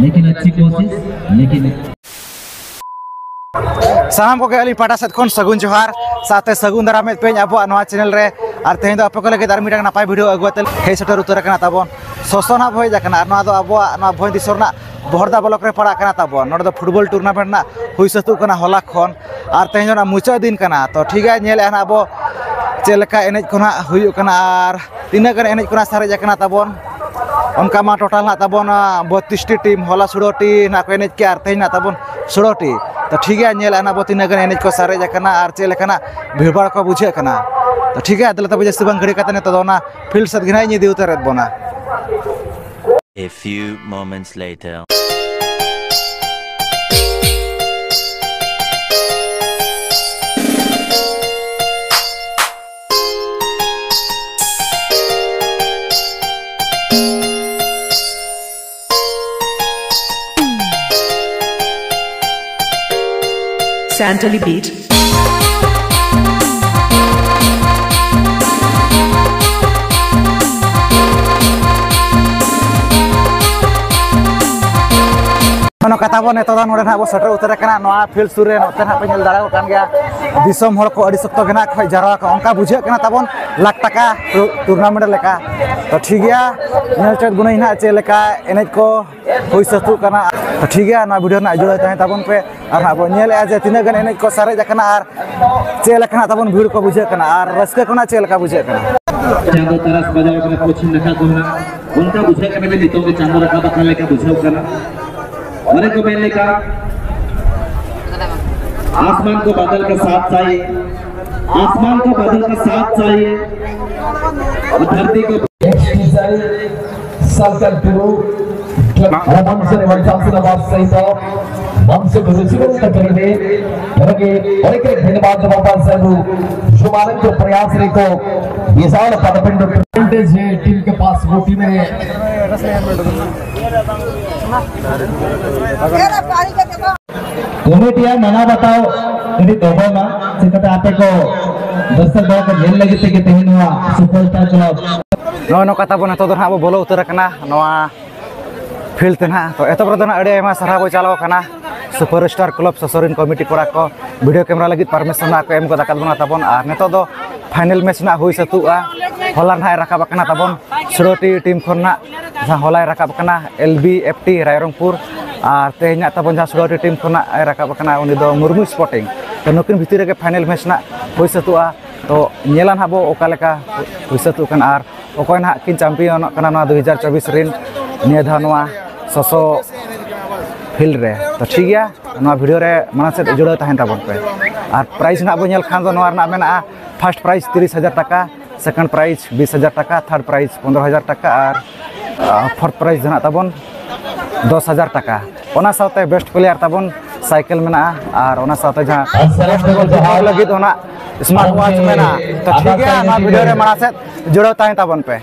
लेकिन अच्छी कोशिश लेकिन साम को अली पाटा सेट खन सगुन जोहार साथे सगुन दाराम पे अब नवा चैनल रे और तेज आप को लगे मिटा नपाय वीडियो अगुते हे सटर उतर कना तबन ससना भय जाकना नवा दो अब भय दिसरना बहरदा ब्लॉक रे पड़ा कना तबन नोड फुटबॉल टूर्नामेंट ना हुई सतु कना होला खन और तेज मुचा दिन कना तो ठीक है नेल अब चेलका एनेज कोना हुई कना और तीना गन एनेज कोना सारे जाकना तबन उनका मा टोटल ना तबन 32 टी टीम होला 16 टी ना को एनेज के और तेज ना तबन 16 टी तो ठीक है नेल ना तीना गन एनेज को सारे जाकना और चेलकना भीड़भाड़ को बुझे कना तो ठीक है तब जैसे बंग घड़ी कतने तो ना फील्ड सद घिना नी दिउतर बोना। A few moments later. Santali beat. कथा बो नेता नोडे ना सटर उतर कना फील्ड सुर रे नोते ना पे नेल दाड़ा कान गया दिसम हर को अड़ी सख्त गेना खय जारा का उनका बुझे कना तबन लाख टाका टूर्नामेंट लेका तो ठीक गया नेल चत गुनै ना चे लेका एनेज को होई सतु कना तो ठीक गया ना वीडियो ना जुड़े तहे तबन पे और अब नेल ए जे तिना गन एनेज को सारे जकना और चे लेकना तबन भीड़ को बुझे कना और रस्के कोना चे लेका बुझे कना चांदो तरस बजाव के पश्चिम नखा दोना उनका बुझे कने में नितो के चांदो रखा बकन लेका बुझाव कना और को मैंने कहा आसमान को बादल का साथ चाहिए, आसमान को बादल का साथ चाहिए और धरती को सर्कल टू मनसे वंशांसना बात सही तो मनसे रुचिवन तकरीबे रगे और एक धन्यवाद जवाब साहब शुभारंभ के प्रयास रे को ये साल पदपिंड परसेंटेज है टीम के पास वो टीम है कमेटिया मना बताओ यदि दोबो मा सिकता आपे को दर्शक दल को जेल लगी के तेहन हुआ सुपरस्टार क्लब नो कथा बो तो ना बोलो उतर कना नवा फील्ड तना तो एतो प्रदना अड़े एमा सरा बो चालाव कना सुपरस्टार क्लब ससोरिन कमिटी कोरा को वीडियो कैमरा लगी परमिशन ना को एम को दाकल बना तबन और नेतो दो फाइनल मैच ना हुई सतुआ होला ना राकाब कना तबन 16 टीम खना जहां होला राकाब कना LBFT रायरंगपुर और तेहना तबन जहां 16 टीम खना राकाब कना उनी दो मुर्मू स्पोर्टिंग तो नकिन भितर के फाइनल मैच ना हुई सतुआ तो नेलान हाबो ओका लेका हुई सतु कना और ओकय ना किन चैंपियन कना ना 2024 रिन निया धानवा ससो फील्ड रे तो ठीक गया ना वीडियो रे माना से जुड़े तहन तबन पे और प्राइस ना बो नेल खान दो नवा ना मेना फर्स्ट प्राइज 30,000 टाका सेकंड प्राइज 20,000 टाका थर्ड प्राइज 15,000 टाका और फोर्थ प्राइज जना तबन 10,000 टाका ओना साथे बेस्ट प्लेयर तबन साइकिल मेना और ओना साथे जहां लगी तो ना स्मार्ट वॉच मेना तो ठीक गया ना वीडियो रे माना से जुड़े तहन तबन पे।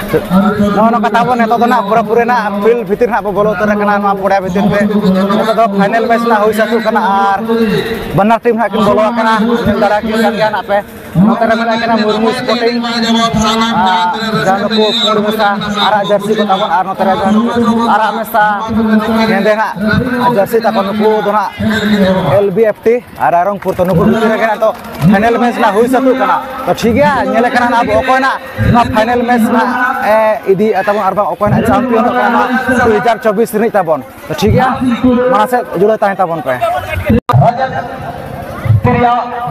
नोनो कथा बो नेतो ना पूरा पूरे ना फील्ड भीतर ना बोलो उतर कना नोआ पड़ा भीतर पे नेतो दो फाइनल मैच ना होई सातु कना आर बन्ना टीम ना किन बोलो कना दारा की kan गया ना पे नोतरे में कना मुर्मू स्पोर्टिंग जानो को कोड मुसा आरा जर्सी को ताबन आर नोतरे जानो आरा मेसा नेंदे ना जर्सी ताबन को दोना LBFT आरा रंगपुर तो नुको भीतर कना तो फाइनल मैच ना होई सातु कना तो ठीक है नेले कना ना ओकोय ना फाइनल मैच ना इदी ताबन आरबा ओकोय ना चैंपियन कना 2024 रिनी ताबन तो ठीक है माना से जुड़े ताहे ताबन पे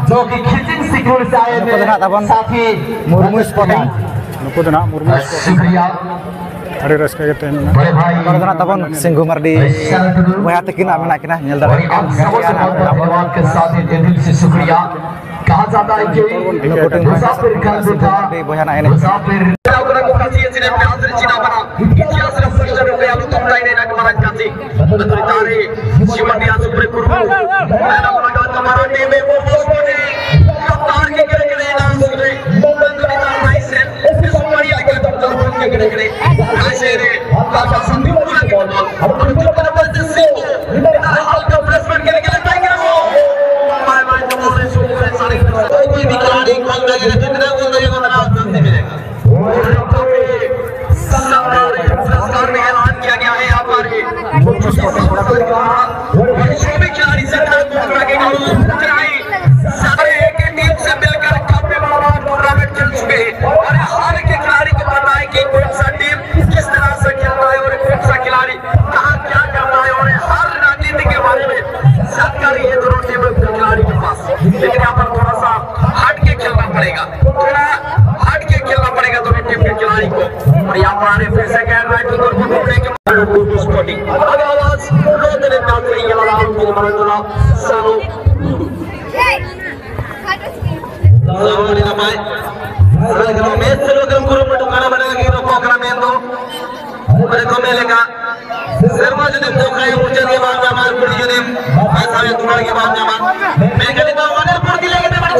जो कि खिचिंग सिक्योर से आए थे साथी मुर्मू स्पोर्टिंग नुको दना मुर्मू स्पोर्टिंग शुक्रिया अरे रस्का के तेन बड़े भाई करदना तबन सिंघु मर्दी वया तकिन आमेना किना नेल दारा धन्यवाद के साथ ही दिल से शुक्रिया कहा जाता है कि मुसाफिर घर था बया ना एने मुसाफिर orang lokasi yang sudah berhasil Cina mana ikhlas dan pressure yang kayak betul lain nak kemarin kasih betul tari Siwan dia super guru mana lagi हमारा टीम में वो बोले कप्तान के करे ना सुने मोमेंट लेना नाइस है इस बढ़िया के तो करे ऐसे रे काफी संधि वाला बॉल अब तो तरफ से हल्का प्लेसमेंट करे ट्राई करो माय माय तो मोरे शो से सारे कोई भी खिलाड़ी कौन लगे जितना वो नहीं होगा चांस मिलेगा पुरस्कार में ऐलान किया गया है हमारे खिलाड़ी से सारे एक टीम से मिलकर काफी बड़ा टूर्नामेंट खेल चुके हैं और हर के खिलाड़ी को पता है कि कौन सा टीम किस तरह से खेलता है और कौन सा खिलाड़ी कहाँ क्या करना है और हर रणनीति के बारे में जानकारी है दोनों टीम खिलाड़ी के पास लेकिन यहाँ पर थोड़ा सा हट के खेलना पड़ेगा दोनों टीम के खिलाड़ी को और यहाँ पर आने फिर से कह रहा है कि स्पोर्टिंग आवाज रोते काट रही है आराम के मरदुला सालो सावनी ना भाई अगर मैच से लोग गुरु मटू खाना बनेगा कि तो कोकरा में दो अरे को मिलेगा शर्मा जी ने कोकरा है मुझे के बाद में हमारे पूरी ने ऐसा है तुम्हारे के बाद में हमारे मैं कहने का वाले पूरी लेके ते बड़ा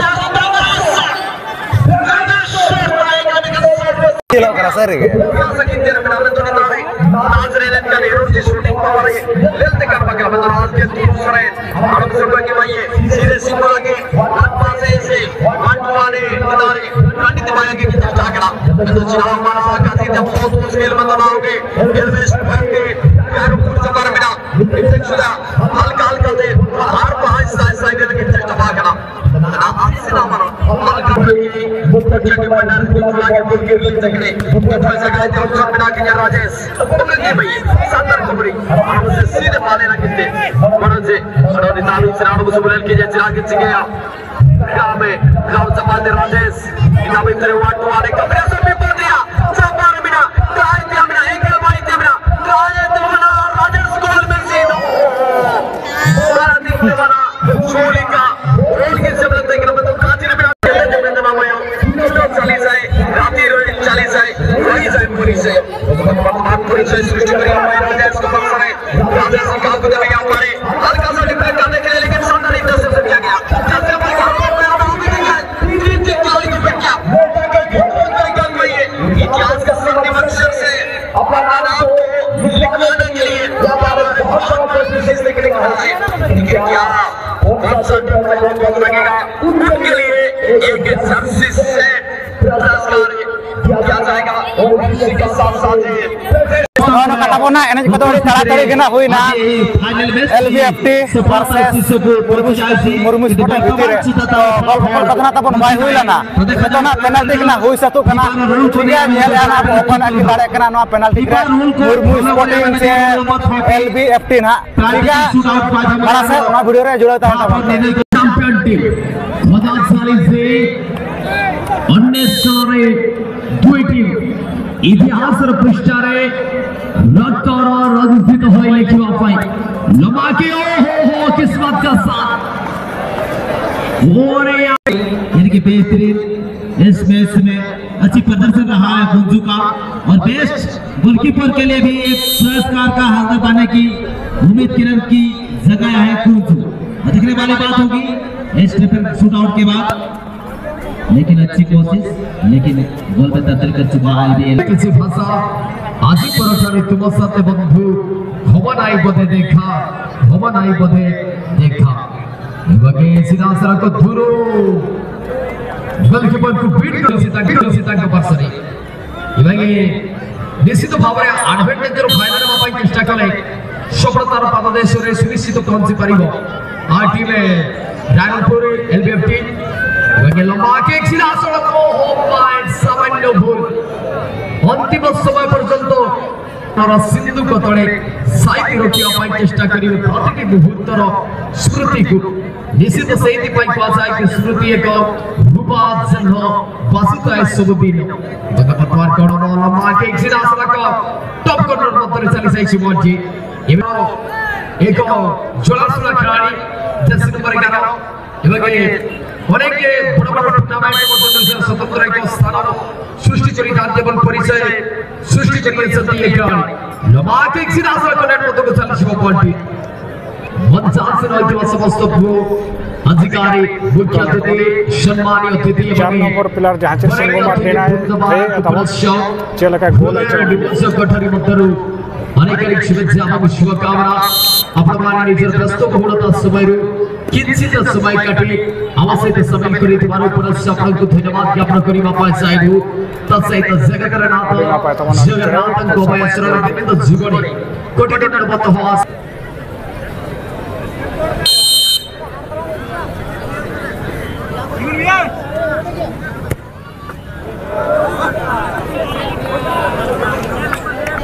Kilo kerasa re. Shooting power लेते कर पका मतलब आज के दूसरे हम सब के भाई सीधे सिंबल के पास से वाटवाने मदारी काटी दिमाग के जागड़ा तो चुनाव हमारा का सीधे बहुत मुश्किल मतलब आओगे एलवेस के यार कुछ कर बिना इतने सुधा हल्का हल्का दे हर पांच साइकिल के चेष्टा करना आप से ना मानो हल्का मुक्त के बंदर बुला के बुल के तकने तो जगह जो बिना के राजेश के भाई संदर कुबरी हमसे सीधे पाले रखते मरण से अरोनी तालु सिराणु मुसबुल के चिराग चिगया में गांव समाज राजेश इना भीतर वाटवाने कमरे से भी पड़ दिया सबार बिना ट्राई दिया बिना एक बारी दिया बिना ट्राई तो बना राजेश गोल में सीधो सारा दिन बना छोली का रोल के जबरदस्त देखने में तो काजी ने बिना जबरदस्त मामला चली जाए राती रोज चली जाए रोई जाए पूरी से बात पूरी से सृष्टि करी राजेश को पकड़ है राजेश का को दे गया पारे हल्का सा डिफेंड करने के लिए लेकिन सामने नहीं दस से किया गया जैसे पर इतिहास का सिंधी अक्षर से अपना नाम को लिखवाने के लिए बहुत कोशिश देखने को मिली है क्या कौन सा लगेगा उनके लिए एक जर्सी से पुरस्कार दिया जाएगा और इसी के साथ साथ Ono kata pona enak kata orang tara-tari kena hui na LBFT versus Murumu Sporting Bitir kalau kata na tapon baik hui lah na itu na penalti kena hui satu kena juga nyel anak open lagi tarik kena no penalti kena Murumu Sporting se LBFT na juga merasa na video re jual tahu tapon champion team मदद साली से 19 दुई team इतिहास पृष्ठारे रक्तर रजित होई लिखिवा पाई लमा के ओ हो किस्मत का साथ और यानी कि बेहतरीन इस मैच में अच्छी प्रदर्शन रहा है गुंजू का और बेस्ट गोलकीपर के लिए भी एक पुरस्कार का हकदार पाने की उम्मीद किरण की जगह है गुंजू। देखने वाली बात होगी इस ट्रिपल शूटआउट के बाद लेकिन अच्छी कोशिश, लेकिन गोल में तब्दील कर चुका आईबीएल। किसी भाषा आज परठारे तुम साथे बंधु भवन आई बोधे देखा बगे सीधा सड़क को दूर गोलकीपर को बीट कर सीता के पास रे इबगे निश्चित भाव में एडवांटेज रो फाइनल में पाई चेष्टा कले सफलतार पाददेश रे सुनिश्चित पहुंची परिबो आ टीम रायपुर एलबीएफ टीम बगे लंबा के सीधा सड़क को ऑफलाइन सामान्य भूल अंतिम समय पर्यंत सिंधु को तले साइड रोकिया पाई चेष्टा करिवे प्रतिटी मुहूर्तर स्मृति को निश्चित सेति पाई क्वासाई की स्मृति एक रूपात जन्ह बासुताय सबुदिन बगा पटवार कोडो लम्बा के सीधा सड़क टॉप कॉर्नर मध्य चली जाई छि मर्जी एक जोलासुला खिलाड़ी जर्सी नंबर 11 एवगे अनेक बड़ बड़ टूर्नामेंट मध्य स्वतंत्र एक स्थान सृष्टि करी दाद्यबल परिचय सृष्टि करी सती एक लम्बा के सीधा सड़क नेट मध्य को चली छि बॉलटी मंचासन होइतवा समस्त भू अधिकारी मुख्य अतिथि सम्मानित अतिथि 4 नंबर प्लेयर जहाचे सिंगो मार्टिना है तब चलका गोल है कोठरी मध्यरु अनेक शुभेच्छा ಹಾಗೂ ಶುಭಕಾಮನಾ ಅಪರಮಾನ ನಿಜರ ಪ್ರಸ್ತು ಬಹುಳತ ಸಮಯರು किंचित समय काटी आवश्यक समय करितवारो पुनश्च आपनको धन्यवाद ज्ञापन करिबा पाए चाहेबु तसैत जगन्नाथ को भयसर गोविंद जीवनी कोटि निर्मत हो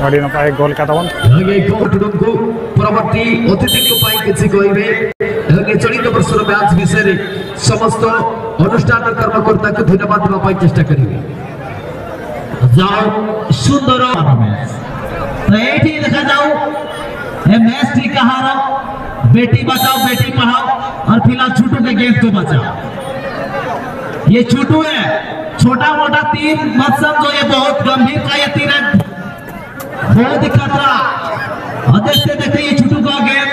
बड़ी न पाए गोल का तवन ये कोटडम को परवर्ती अतिथि को पाई किछि कहिबे एगे चलित वर्षर मैच विषय समस्त अनुष्ठान कर्मकर्ता को धन्यवाद देबा पाई चेष्टा करिवे जाओ सुंदर मैच तो एठी देखा जाओ ये मैच ठीक कहारो बेटी बचाओ बेटी पढ़ाओ और फिलहाल छोटू के गेम को बचाओ ये छोटू है छोटा मोटा तीर मत समझो ये बहुत गंभीर का ये तीर है बहुत ही खतरा देखते देखते ये छुटू का गेम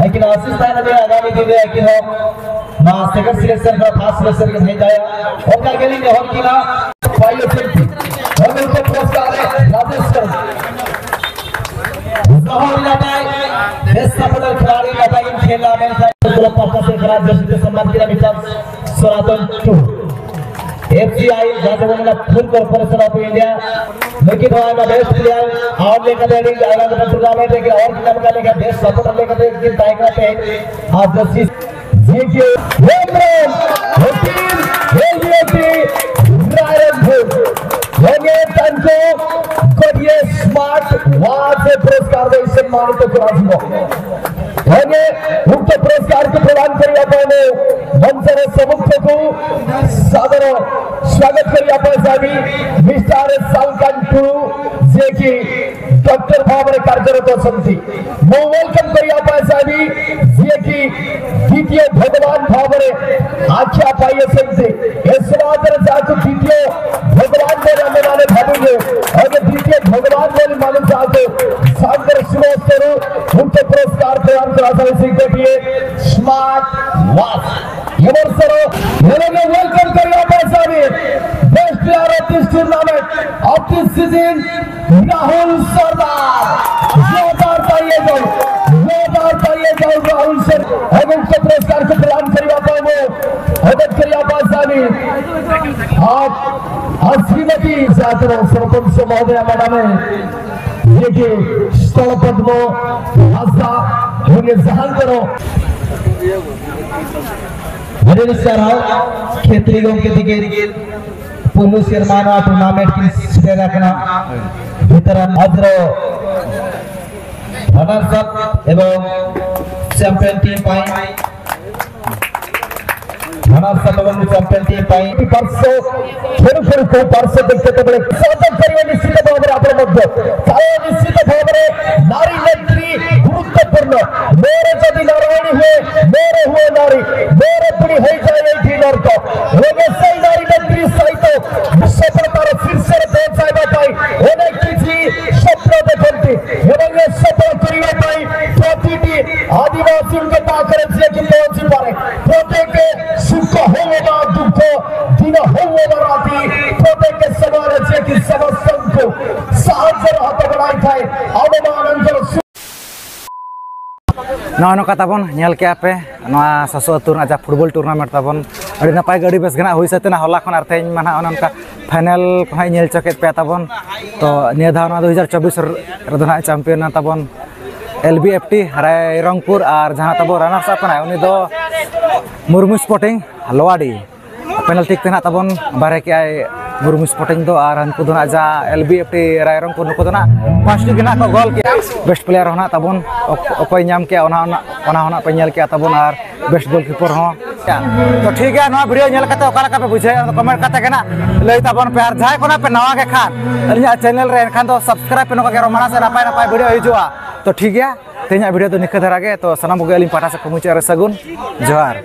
लेकिन आशीष भाई ने आगामी दिन है कि हम ना सेकंड सिलेक्शन का फर्स्ट सिलेक्शन के भेज जाया और क्या खेलेंगे हम की ना फाइनल सेल्फी हम उनको पुरस्कार है राजेश सर जहां जाता है बेस्ट सफल खिलाड़ी का इन खेलना में क्लब पापा से खिलाड़ी जैसे सम्मान किया मित्र सनातन 2 FCI जाजवंगा फुल कॉर्पोरेशन ऑफ इंडिया लेकिन हमारा बेस्ट प्लेयर और लेकर लेडीज आइलैंड का टूर्नामेंट है और नाम का लेकर बेस्ट सपोर्टर लेकर एक दिन टाइगर पे आज justice GK Hemraj hotel एलबीएटी Raipur होंगे तंको कोडिये स्मार्ट वाच पुरस्कार दे सम्मानित कराजिबो होंगे उक्त पुरस्कार को प्रदान करिया पाने मंचर समुख को सादर स्वागत करिया पासाबी मिस्टर सालकन 2 जे की डॉक्टर भावरे कार्यरत असंती मो वेलकम करिया पासाबी जे की द्वितीय भगवान भावरे आख्या पाइए संती एसवादर जाको द्वितीय भगवान बोले माने भाबुगे और द्वितीय भगवान बोले माने जाको सागर सुरोस्तरु उक्त पुरस्कार प्रदान करा Singh smart watch sir welcome करिया पासाबी best player of this tournament of this season Rahul Sardar जोरदार तालियां राहुल सर एवं के पुरस्कार को प्रदान करिया पाबो मदद करिया पासाबी आप श्रीमती सादर सरपंच महोदय मैडम देखिए स्थल पद्म भाषा होंगे जहां करो क्षेत्रीय के दिखे पुलिस निर्माण टूर्नामेंट की रखना वितरण अद्र रनर्स अप एवं चैंपियन टीम पाई रनर्स अप एवं चैंपियन टीम पाई परसो छोटे को परसो देखते तो बड़े स्वागत करिए निश्चित भाव में आपण मध्य कारण निश्चित भाव में नारी नेत्री गुरुत्वपूर्ण मेरे जदि नारायणी हुए मेरे हुए नारी मेरे पुणी हो जाए ठिनर को होगे सही नारी नेत्री सहित सफलतार शीर्ष पहुंचाइबा पाई अनेक किछि स्वप्न देखंती एवं सफल करिबा पाई प्रतिटी आदिवासी के पाखरे जे कि पहुंची पारे प्रत्येक सुख हो बा दुख साहस हाथ बढ़ाई थाए आउट नवा नौका ताबन नेल के पे नवा ससो अतुर ना फुटबॉल टूर्नामेंट ताबन अड़ी नपाय गड़ी बेस गना हुई सते ना हला खन आर तेज माना उनका फाइनल को हाई नेल चकेत पे ताबन तो निया धाव ना 2024 रदना चैंपियन ताबन LBFT हराय रंगपुर और जहां ताबो रनर्स अप ना उनी दो मुर्मू स्पोर्टिंग लोवाडी पेनल्टी तेना ताबन बारे के आय मुर्मू स्पोर्टिंग दो और हनको दो ना जा LBFT राय रंगपुर नको दो ना पांचटी गिना को गोल के बेस्ट प्लेयर होना ताबन ओकोय नाम के ओना पे नेल के ताबन और बेस्ट गोलकीपर हो तो ठीक है नवा वीडियो नेल कते ओका लका पे बुझे कमेंट कते केना लई ताबन पे और जाय कोना पे नवा के खान अलिया चैनल रे खान तो सब्सक्राइब पे नको के रोमाना से नापाय नापाय वीडियो हिजुआ तो ठीक है तेना वीडियो तो निखे धरा के तो सनाम को अलिम पाठा से मुचे सगुन जोहार।